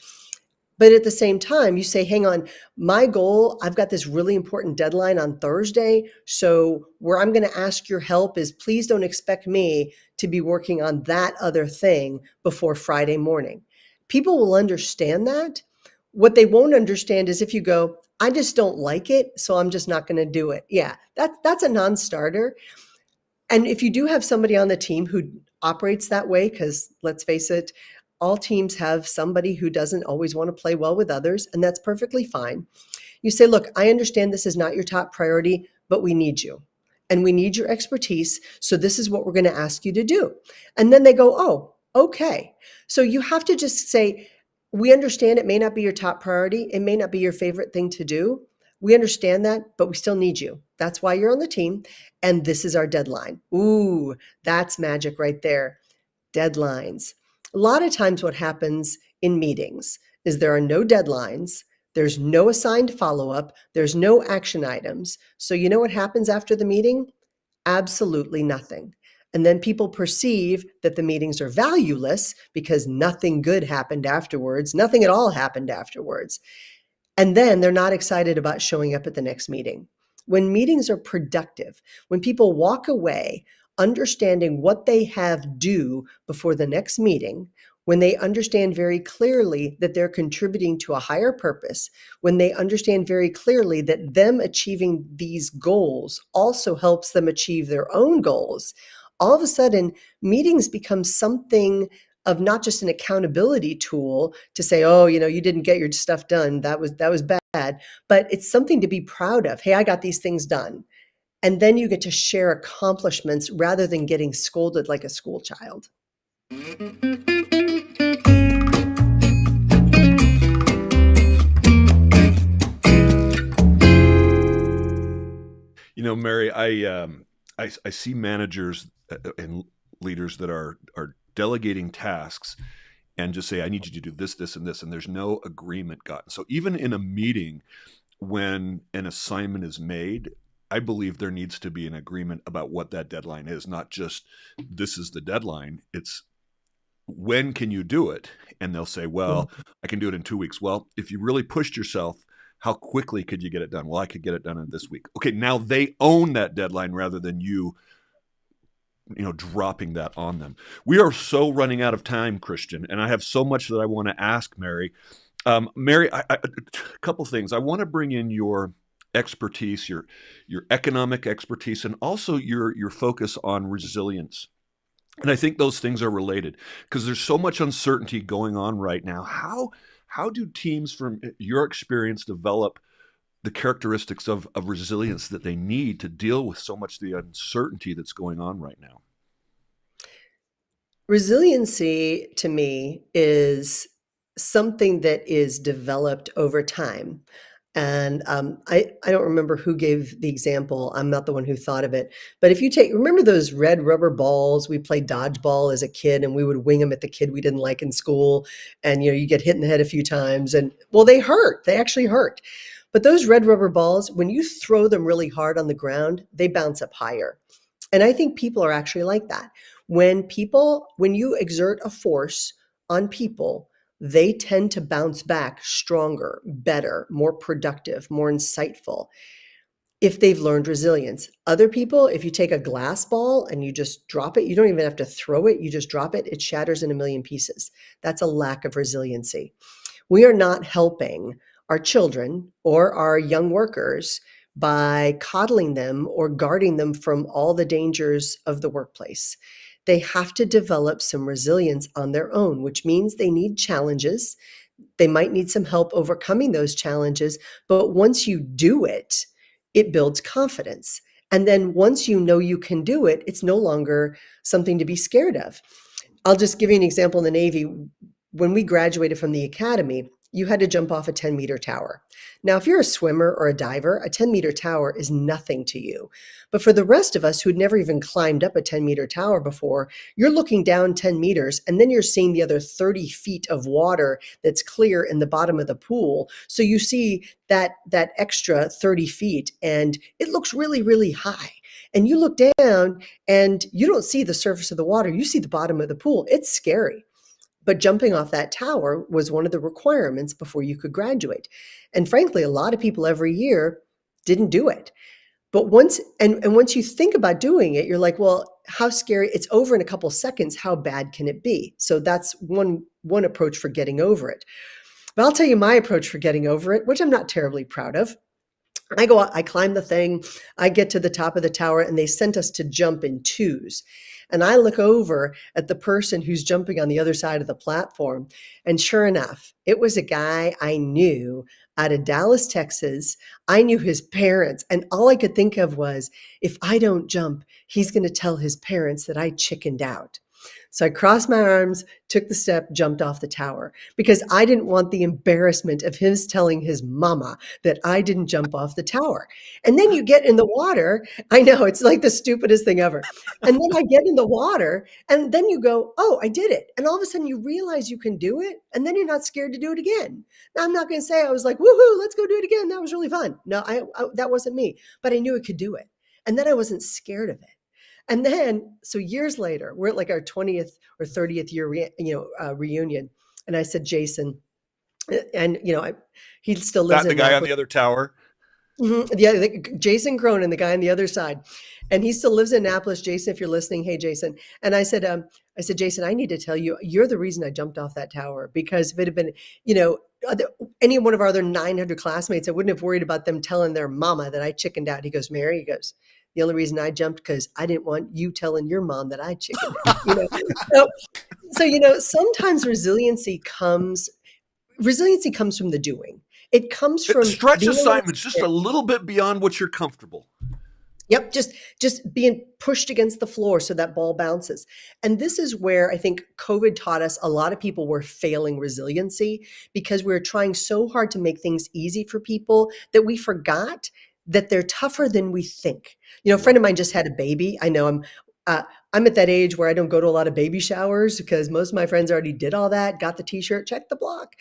But at the same time, you say, hang on, my goal, I've got this really important deadline on Thursday. So where I'm going to ask your help is, please don't expect me to be working on that other thing before Friday morning. People will understand that. What they won't understand is if you go, I just don't like it, so I'm just not going to do it. Yeah, that's a non-starter. And if you do have somebody on the team who operates that way, because let's face it, all teams have somebody who doesn't always want to play well with others, and that's perfectly fine. You say, look, I understand this is not your top priority, but we need you. And we need your expertise. So this is what we're going to ask you to do. And then they go, oh, okay. So you have to just say, we understand it may not be your top priority. It may not be your favorite thing to do. We understand that, but we still need you. That's why you're on the team. And this is our deadline. Ooh, that's magic right there. Deadlines. A lot of times what happens in meetings is there are no deadlines. There's no assigned follow-up. There's no action items. So you know what happens after the meeting? Absolutely nothing. And then people perceive that the meetings are valueless because nothing good happened afterwards. Nothing at all happened afterwards. And then they're not excited about showing up at the next meeting. When meetings are productive, when people walk away understanding what they have due before the next meeting, when they understand very clearly that they're contributing to a higher purpose, when they understand very clearly that them achieving these goals also helps them achieve their own goals, all of a sudden meetings become something of not just an accountability tool to say, oh, you didn't get your stuff done. That was bad, but it's something to be proud of. Hey, I got these things done. And then you get to share accomplishments rather than getting scolded like a school child. Mary, I see managers and leaders that are delegating tasks and just say, I need you to do this, this, and this, and there's no agreement gotten. So even in a meeting, when an assignment is made, I believe there needs to be an agreement about what that deadline is, not just this is the deadline. It's when can you do it? And they'll say, well, I can do it in 2 weeks. Well, if you really pushed yourself, how quickly could you get it done? Well, I could get it done in this week. Okay, now they own that deadline rather than you dropping that on them. We are so running out of time, Christian, and I have so much that I want to ask Mary. Mary, a couple things. I want to bring in your expertise, your economic expertise, and also your focus on resilience. And I think those things are related because there's so much uncertainty going on right now. How do teams, from your experience, develop the characteristics of resilience that they need to deal with so much of the uncertainty that's going on right now? Resiliency to me is something that is developed over time. And I don't remember who gave the example. I'm not the one who thought of it. But if you remember those red rubber balls, we played dodgeball as a kid and we would wing them at the kid we didn't like in school. And, you get hit in the head a few times and, well, they hurt. They actually hurt. But those red rubber balls, when you throw them really hard on the ground, they bounce up higher. And I think people are actually like that. When you exert a force on people, they tend to bounce back stronger, better, more productive, more insightful if they've learned resilience. Other people, if you take a glass ball and you just drop it, you don't even have to throw it, you just drop it, it shatters in a million pieces. That's a lack of resiliency. We are not helping our children or our young workers by coddling them or guarding them from all the dangers of the workplace. They have to develop some resilience on their own, which means they need challenges. They might need some help overcoming those challenges, but once you do it, it builds confidence. And then once you know you can do it, it's no longer something to be scared of. I'll just give you an example in the Navy. When we graduated from the academy, you had to jump off a 10-meter tower. Now, if you're a swimmer or a diver, a 10-meter tower is nothing to you. But for the rest of us who'd never even climbed up a 10-meter tower before, you're looking down 10 meters and then you're seeing the other 30 feet of water that's clear in the bottom of the pool. So you see that extra 30 feet and it looks really, really high. And you look down and you don't see the surface of the water. You see the bottom of the pool. It's scary. But jumping off that tower was one of the requirements before you could graduate. And frankly, a lot of people every year didn't do it. But once you think about doing it, you're like, well, how scary? It's over in a couple of seconds. How bad can it be? So that's one approach for getting over it. But I'll tell you my approach for getting over it, which I'm not terribly proud of. I go out, I climb the thing, I get to the top of the tower, and they sent us to jump in twos. And I look over at the person who's jumping on the other side of the platform. And sure enough, it was a guy I knew out of Dallas, Texas. I knew his parents. And all I could think of was, if I don't jump, he's going to tell his parents that I chickened out. So I crossed my arms, took the step, jumped off the tower because I didn't want the embarrassment of his telling his mama that I didn't jump off the tower. And then you get in the water. I know it's like the stupidest thing ever. And then I get in the water and then you go, oh, I did it. And all of a sudden you realize you can do it. And then you're not scared to do it again. Now, I'm not going to say I was like, woohoo, let's go do it again. That was really fun. No, that wasn't me, but I knew I could do it. And then I wasn't scared of it. And then, so years later, we're at like our 20th or 30th year, reunion. And I said, Jason, and he still lives in the guy on the other tower. Mm-hmm. Yeah, Jason Cronin, the guy on the other side, and he still lives in Annapolis. Jason, if you're listening, hey, Jason. And I said, Jason, I need to tell you, you're the reason I jumped off that tower, because if it had been, any one of our other 900 classmates, I wouldn't have worried about them telling their mama that I chickened out. He goes, Mary, the only reason I jumped because I didn't want you telling your mom that I chickened out. So sometimes resiliency comes from the doing. It comes from stretch assignments just a little bit beyond what you're comfortable. Yep, just being pushed against the floor so that ball bounces. And this is where I think COVID taught us a lot of people were failing resiliency because we were trying so hard to make things easy for people that we forgot that they're tougher than we think. A friend of mine just had a baby. I know I'm at that age where I don't go to a lot of baby showers because most of my friends already did all that, got the t-shirt, checked the block.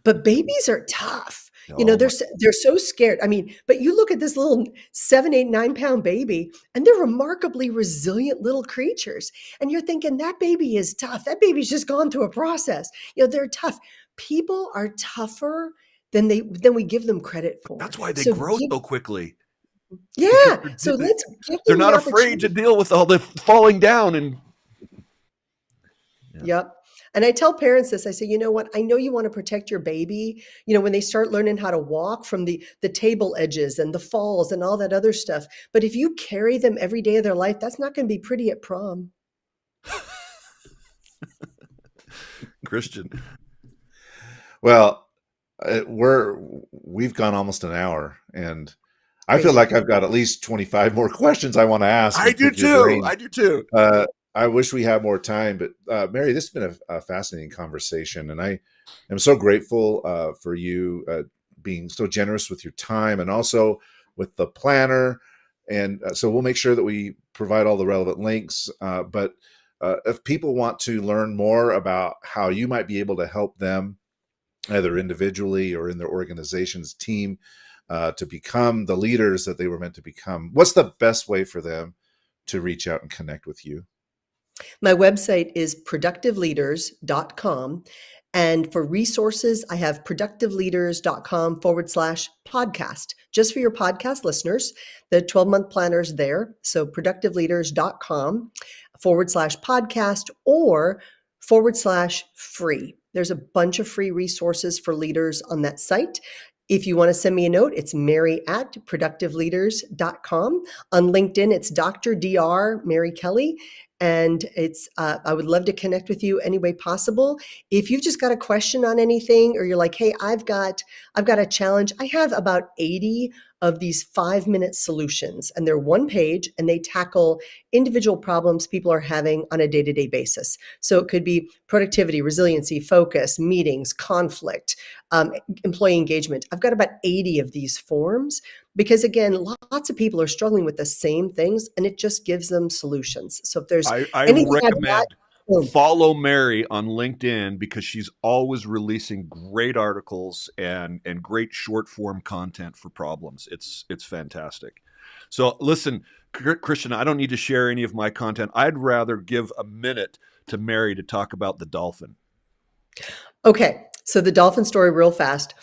But babies are tough. They're so scared. I mean, but you look at this little 7, 8, 9-pound baby, and they're remarkably resilient little creatures. And you're thinking that baby is tough. That baby's just gone through a process. They're tough. People are tougher than we give them credit for. That's why they grow so quickly. Yeah. So let's give them they're not afraid to deal with all the falling down and. Yep. And I tell parents this, I say, you know what? I know you want to protect your baby, when they start learning how to walk from the table edges and the falls and all that other stuff. But if you carry them every day of their life, that's not going to be pretty at prom. Christian. Well, we've gone almost an hour, and I feel like I've got at least 25 more questions I want to ask. I do too. I wish we had more time, but Mary, this has been a fascinating conversation, and I am so grateful for you being so generous with your time and also with the planner. And so we'll make sure that we provide all the relevant links. But if people want to learn more about how you might be able to help them, either individually or in their organization's team, to become the leaders that they were meant to become, what's the best way for them to reach out and connect with you? My website is productiveleaders.com. And for resources, I have productiveleaders.com/podcast, just for your podcast listeners. The 12-month planner is there. So productiveleaders.com/podcast or /free. There's a bunch of free resources for leaders on that site. If you want to send me a note, it's mary@productiveleaders.com. On LinkedIn, it's Dr. Dr. Mary Kelly. And it's I would love to connect with you any way possible. If you've just got a question on anything, or you're like, hey, I've got a challenge. I have about 80 of these 5-minute solutions, and they're one page, and they tackle individual problems people are having on a day-to-day basis. So it could be productivity, resiliency, focus, meetings, conflict, employee engagement. I've got about 80 of these forms because, again, lots of people are struggling with the same things, and it just gives them solutions. So if there's I recommend follow Mary on LinkedIn, because she's always releasing great articles and great short form content for problems. It's fantastic. So listen, Christian, I don't need to share any of my content. I'd rather give a minute to Mary to talk about the dolphin. Okay, so the dolphin story real fast.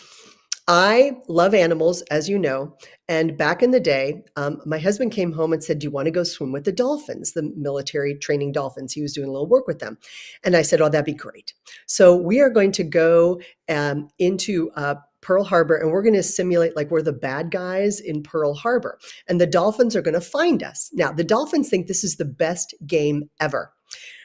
I love animals, as you know, and back in the day, my husband came home and said, do you want to go swim with the dolphins, the military training dolphins? He was doing a little work with them. And I said, oh, that'd be great. So we are going to go into Pearl Harbor, and we're going to simulate like we're the bad guys in Pearl Harbor. And the dolphins are going to find us. Now, the dolphins think this is the best game ever.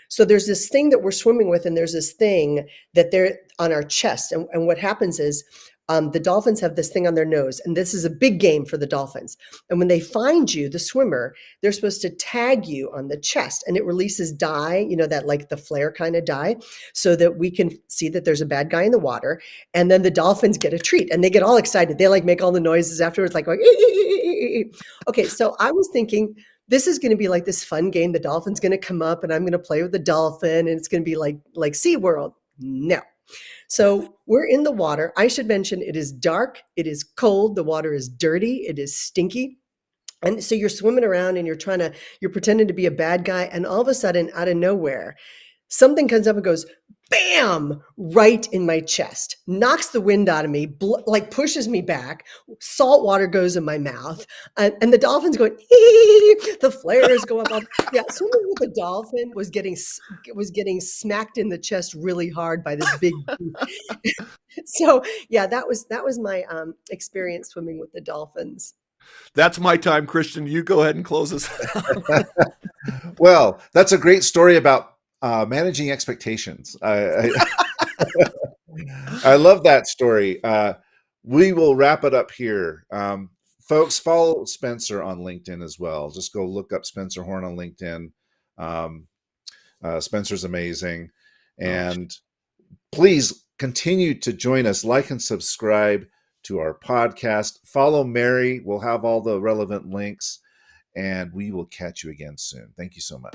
So there's this thing that we're swimming with, and there's this thing that they're on our chest. And what happens is, the dolphins have this thing on their nose, and this is a big game for the dolphins. And when they find you, the swimmer, they're supposed to tag you on the chest, and it releases dye, that like the flare kind of dye, so that we can see that there's a bad guy in the water. And then the dolphins get a treat, and they get all excited. They like make all the noises afterwards, like going, okay. So I was thinking, this is going to be like this fun game. The dolphin's going to come up, and I'm going to play with the dolphin, and it's going to be like SeaWorld. No. So we're in the water. I should mention it is dark, it is cold, the water is dirty, it is stinky. And so you're swimming around and you're pretending to be a bad guy. And all of a sudden, out of nowhere, something comes up and goes, bam, right in my chest, knocks the wind out of me, like pushes me back. Salt water goes in my mouth, and the dolphin's going, the flares go up. Yeah, swimming with the dolphin was getting smacked in the chest really hard by this big. So yeah, that was my experience swimming with the dolphins. That's my time, Christian. You go ahead and close us. Well, that's a great story about managing expectations. I love that story. We will wrap it up here. Folks, follow Spencer on LinkedIn as well. Just go look up Spencer Horn on LinkedIn. Spencer's amazing. And please continue to join us, like and subscribe to our podcast. Follow Mary. We'll have all the relevant links, and we will catch you again soon. Thank you so much.